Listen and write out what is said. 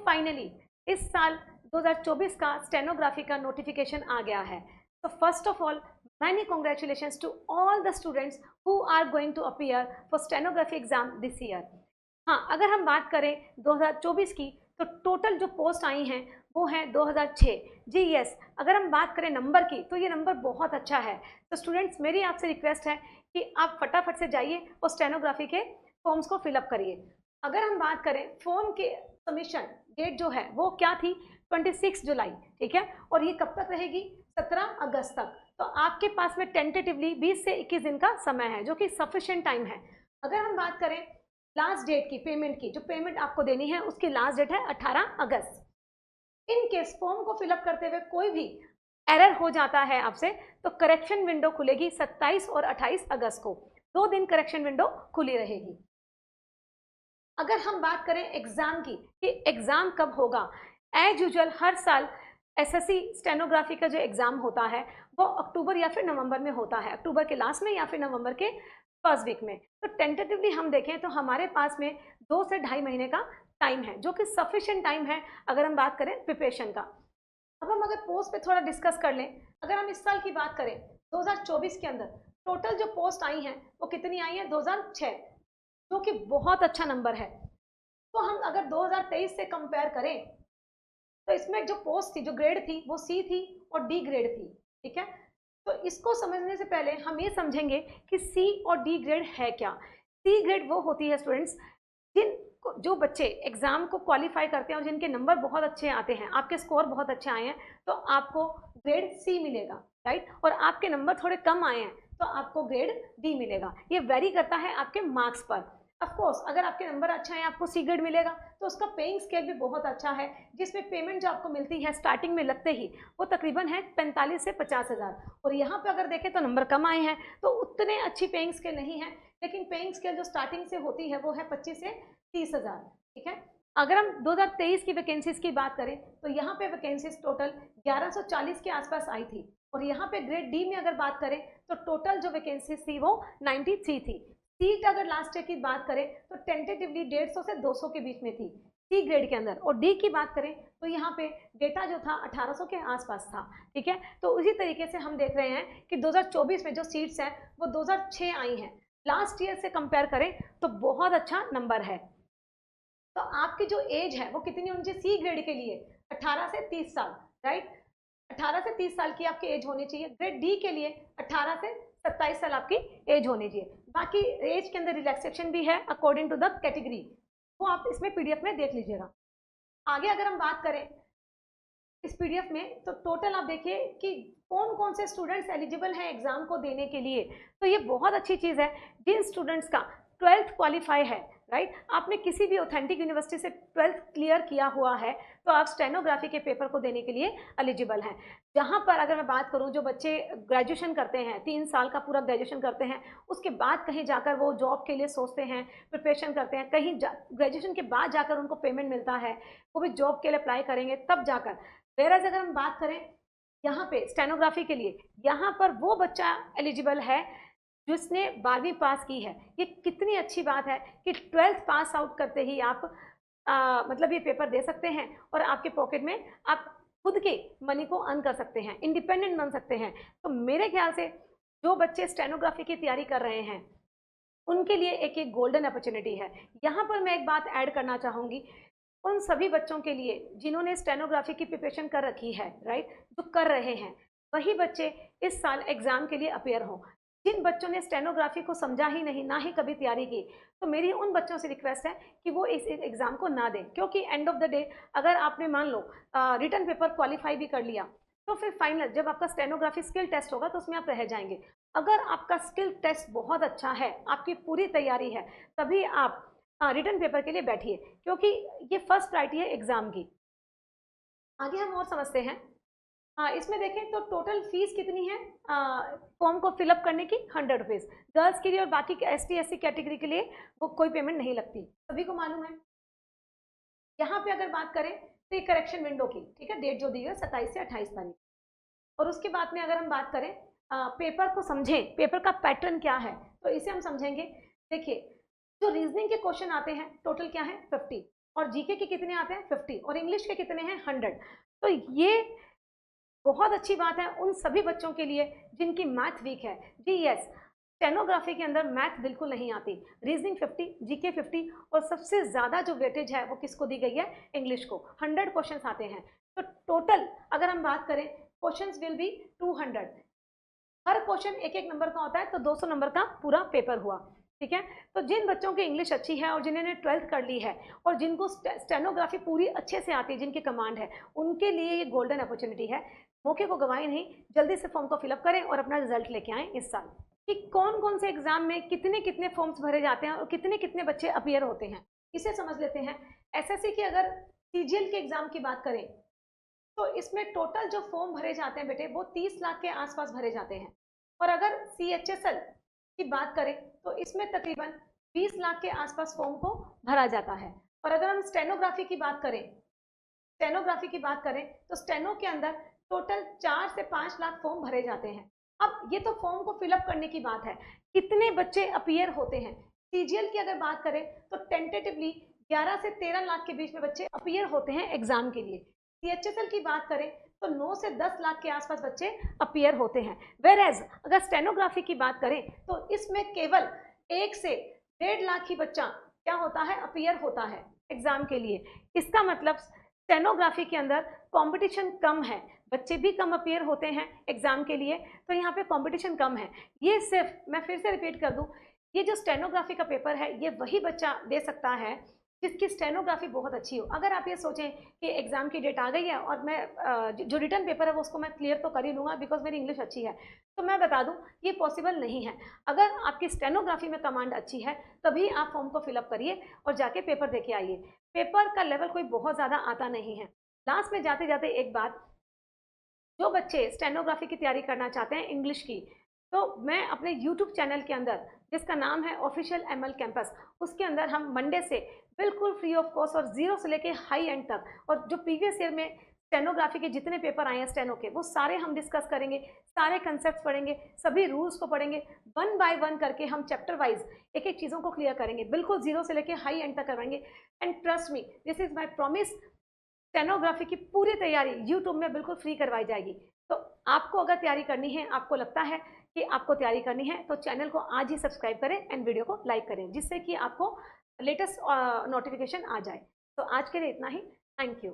Finally इस साल 2024 का स्टेनोग्राफी का नोटिफिकेशन आ गया है। तो first of all many congratulations to all the students who are going to appear for stenography exam this year। हाँ, अगर हम बात करें 2024 की तो टोटल जो पोस्ट आई हैं वो हैं 2006। जी यस, अगर हम बात करें नंबर की तो ये नंबर बहुत अच्छा है। तो स्टूडेंट्स, मेरी आपसे रिक्वेस्ट है कि आप फटाफट से जाइए और स्टेनोग्राफी के फॉर्म्स को फिलअप करिए। अगर हम बात करें फॉर्म के सबमिशन डेट जो है वो क्या थी, 26 जुलाई, ठीक है, और ये कब तक रहेगी, 17 अगस्त तक। तो आपके पास में टेंटेटिवली 20 से 21 दिन का समय है, जो कि सफिशिएंट टाइम है। अगर हम बात करें लास्ट डेट की, पेमेंट की, जो पेमेंट आपको देनी है उसकी लास्ट डेट है 18 अगस्त। इन केस फॉर्म को फिलअप करते हुए कोई भी एरर हो जाता है आपसे, तो करेक्शन विंडो खुलेगी 27 और 28 अगस्त को, 2 दिन करेक्शन विंडो खुली रहेगी। अगर हम बात करें एग्जाम की कि एग्जाम कब होगा, एज यूजुअल हर साल एसएससी स्टेनोग्राफी का जो एग्जाम होता है वो अक्टूबर या फिर नवंबर में होता है, अक्टूबर के लास्ट में या फिर नवंबर के फर्स्ट वीक में। तो टेंटेटिवली हम देखें तो हमारे पास में 2 से ढाई महीने का टाइम है, जो कि सफिशिएंट टाइम है अगर हम बात करें प्रिपरेशन का। अब हम अगर पोस्ट पे थोड़ा डिस्कस कर लें, अगर हम इस साल की बात करें 2024 के अंदर टोटल जो पोस्ट आई हैं वो कितनी आई हैं, 2006, जो कि बहुत अच्छा नंबर है। तो हम अगर 2023 से कंपेयर करें तो इसमें जो पोस्ट थी, जो ग्रेड थी, वो सी थी और डी ग्रेड थी, ठीक है। तो इसको समझने से पहले हम ये समझेंगे कि सी और डी ग्रेड है क्या। सी ग्रेड वो होती है स्टूडेंट्स जो बच्चे एग्जाम को क्वालिफाई करते हैं और जिनके नंबर बहुत अच्छे आते हैं, आपके स्कोर बहुत अच्छे आए हैं, तो आपको ग्रेड सी मिलेगा, राइट। और आपके नंबर थोड़े कम आए हैं तो आपको ग्रेड डी मिलेगा। ये वेरी करता है आपके मार्क्स पर। ऑफ कोर्स अगर आपके नंबर अच्छा है आपको सी ग्रेड मिलेगा, तो उसका पेइंग स्केल भी बहुत अच्छा है, जिसमें पेमेंट जो आपको मिलती है स्टार्टिंग में लगते ही वो तकरीबन है 45 से 50 हज़ार। और यहाँ पे अगर देखें तो नंबर कम आए हैं तो उतने अच्छी पेइंग स्केल नहीं है, लेकिन पेइंग स्केल जो स्टार्टिंग से होती है वो है 25 से 30 हज़ार, ठीक है। अगर हम 2023 की वैकेंसीज की बात करें तो यहाँ पे वैकेंसीज टोटल 1140 के आसपास आई थी, और यहाँ पे ग्रेड डी में अगर बात करें तो टोटल जो वैकेंसीज थी वो 93 थी। सीट अगर लास्ट ईयर की बात करें तो टेंटेटिवली 150 से 200 के बीच में थी सी ग्रेड के अंदर, और डी की बात करें तो यहाँ पे डेटा जो था 1800 के आसपास था, ठीक है। तो उसी तरीके से हम देख रहे हैं कि 2024 में जो सीट्स हैं वो 2006 आई हैं, लास्ट ईयर से कंपेयर करें तो बहुत अच्छा नंबर है। तो आपकी जो एज है वो कितनी होनी चाहिए सी ग्रेड के लिए, 18 से 30 साल, राइट। 18 से 30 साल की आपकी एज होनी चाहिए। ग्रेड डी के लिए 18 से 27 साल आपकी एज होनी चाहिए। बाकी एज के अंदर रिलैक्सेशन भी है अकॉर्डिंग टू द कैटेगरी, वो आप इसमें पीडीएफ में देख लीजिएगा। आगे अगर हम बात करें इस पीडीएफ में तो टोटल आप देखिए कि कौन कौन से स्टूडेंट्स एलिजिबल हैं एग्जाम को देने के लिए। तो ये बहुत अच्छी चीज़ है जिन स्टूडेंट्स का 12th क्वालिफाई है, राइट, आपने किसी भी ऑथेंटिक यूनिवर्सिटी से 12th क्लियर किया हुआ है तो आप स्टेनोग्राफी के पेपर को देने के लिए एलिजिबल हैं। जहाँ पर अगर मैं बात करूँ जो बच्चे ग्रेजुएशन करते हैं, 3 साल का पूरा ग्रेजुएशन करते हैं, उसके बाद कहीं जाकर वो जॉब के लिए सोचते हैं, प्रिपरेशन करते हैं, कहीं ग्रेजुएशन के बाद जाकर उनको पेमेंट मिलता है, वो भी जॉब के लिए अप्लाई करेंगे तब जाकर। वेराज अगर हम बात करें यहाँ पे स्टेनोग्राफी के लिए, यहाँ पर वो बच्चा एलिजिबल है जिसने 12वीं पास की है। ये कितनी अच्छी बात है कि 12th पास आउट करते ही आप मतलब ये पेपर दे सकते हैं और आपके पॉकेट में आप खुद के मनी को अर्न कर सकते हैं, इंडिपेंडेंट बन सकते हैं। तो मेरे ख्याल से जो बच्चे स्टेनोग्राफी की तैयारी कर रहे हैं उनके लिए एक गोल्डन अपॉर्चुनिटी है। यहाँ पर मैं एक बात ऐड करना चाहूँगी उन सभी बच्चों के लिए जिन्होंने स्टेनोग्राफी की प्रिपरेशन कर रखी है, राइट, जो कर रहे हैं, वही बच्चे इस साल एग्जाम के लिए अपेयर हों। जिन बच्चों ने स्टेनोग्राफी को समझा ही नहीं, ना ही कभी तैयारी की, तो मेरी उन बच्चों से रिक्वेस्ट है कि वो इस एग्ज़ाम को ना दें, क्योंकि एंड ऑफ द डे अगर आपने मान लो रिटन पेपर क्वालिफाई भी कर लिया तो फिर फाइनल जब आपका स्टेनोग्राफी स्किल टेस्ट होगा तो उसमें आप रह जाएंगे। अगर आपका स्किल टेस्ट बहुत अच्छा है, आपकी पूरी तैयारी है, तभी आप रिटन पेपर के लिए बैठिए, क्योंकि ये फर्स्ट प्रायोरिटी है एग्जाम की। आगे हम और समझते हैं। इसमें देखें तो टोटल फीस कितनी है फॉर्म को फिलअप करने की, 100 रुपीज़ गर्ल्स के लिए, और बाकी ST SC कैटेगरी के लिए वो कोई पेमेंट नहीं लगती, सभी को मालूम है। यहाँ पे अगर बात करें तो ये करेक्शन विंडो की, ठीक है, डेट जो दी है 27 से 28 तारीख, और उसके बाद में अगर हम बात करें पेपर को समझें, पेपर का पैटर्न क्या है, तो इसे हम समझेंगे। देखिए जो रीजनिंग के क्वेश्चन आते हैं टोटल क्या है 50, और जीके के कितने आते हैं 50 और इंग्लिश के कितने हैं 100। तो ये बहुत अच्छी बात है उन सभी बच्चों के लिए जिनकी मैथ वीक है। जी यस, स्टेनोग्राफी के अंदर मैथ बिल्कुल नहीं आती, रीजनिंग 50, जीके 50 और सबसे ज़्यादा जो वेटेज है वो किसको दी गई है, इंग्लिश को। 100 क्वेश्चंस आते हैं। तो टोटल अगर हम बात करें questions will be 200। Her question एक एक नंबर का होता है, तो 200 नंबर का पूरा पेपर हुआ। ठीक है, तो जिन बच्चों की इंग्लिश अच्छी है और जिन्होंने 12th कर ली है और जिनको स्टेनोग्राफी पूरी अच्छे से आती है, जिनकी कमांड है, उनके लिए ये गोल्डन अपॉर्चुनिटी है। मौके को गवाएं नहीं, जल्दी से फॉर्म को फिलअप करें और अपना रिजल्ट लेके आएँ इस साल कि कौन कौन से एग्जाम में कितने कितने फॉर्म्स भरे जाते हैं और कितने कितने बच्चे अपीयर होते हैं, इसे समझ लेते हैं। एसएससी की अगर सीजीएल के एग्जाम की बात करें तो इसमें टोटल जो फॉर्म भरे जाते हैं बेटे वो 30 लाख के आसपास भरे जाते हैं। और अगर सीएचएसएल की बात करें तो इसमें तकरीबन 20 लाख के आसपास फॉर्म को भरा जाता है। और अगर हम स्टेनोग्राफी की बात करें तो स्टेनो के अंदर टोटल 4 से 5 लाख फॉर्म भरे जाते हैं। अब ये तो फॉर्म को फिलअप करने की बात है, कितने बच्चे अपीयर होते हैं। सीजीएल की अगर बात करें तो टेंटेटिवली 11 से 13 लाख के बीच में बच्चे अपीयर होते हैं एग्जाम के लिए। सीएचएसएल की बात करें तो 9 से 10 लाख के आसपास बच्चे अपीयर होते हैं। वेयर एज अगर स्टेनोग्राफी की बात करें तो इसमें केवल 1 से 1.5 लाख ही बच्चा क्या होता है, अपीयर होता है एग्जाम के लिए। इसका मतलब स्टेनोग्राफी के अंदर कंपटीशन कम है, बच्चे भी कम अपीयर होते हैं एग्जाम के लिए, तो यहाँ पे कंपटीशन कम है। ये सिर्फ मैं फिर से रिपीट कर दूँ, ये जो स्टेनोग्राफी का पेपर है ये वही बच्चा दे सकता है जिसकी स्टेनोग्राफी बहुत अच्छी हो। अगर आप ये सोचें कि एग्जाम की डेट आ गई है और मैं जो रिटर्न पेपर है वो उसको मैं क्लियर तो कर ही लूँगा बिकॉज मेरी इंग्लिश अच्छी है, तो मैं बता दूं ये पॉसिबल नहीं है। अगर आपकी स्टेनोग्राफी में कमांड अच्छी है तभी आप फॉर्म को फिलअप करिए और जाके पेपर दे के आइए। पेपर का लेवल कोई बहुत ज़्यादा आता नहीं है। लास्ट में जाते जाते एक बात, जो बच्चे स्टेनोग्राफी की तैयारी करना चाहते हैं इंग्लिश की, तो मैं अपने यूट्यूब चैनल के अंदर जिसका नाम है ऑफिशियल एमएल कैंपस, उसके अंदर हम मंडे से बिल्कुल फ्री ऑफ कॉस्ट और जीरो से लेके हाई एंड तक और जो प्रीवियस ईयर में स्टेनोग्राफी के जितने पेपर आए हैं स्टेनो के वो सारे हम डिस्कस करेंगे, सारे कंसेप्ट पढ़ेंगे, सभी रूल्स को पढ़ेंगे, 1 बाय 1 करके हम चैप्टर वाइज एक एक चीज़ों को क्लियर करेंगे, बिल्कुल जीरो से लेके हाई एंड तक करवाएंगे। And trust me, this is my promise, stenography की पूरी तैयारी यूट्यूब में बिल्कुल फ्री करवाई जाएगी। तो आपको अगर तैयारी करनी है, आपको लगता है कि आपको तैयारी करनी है, तो चैनल को आज ही सब्सक्राइब करें एंड वीडियो को लाइक करें जिससे कि आपको लेटेस्ट नोटिफिकेशन आ जाए। तो आज के लिए इतना ही, थैंक यू।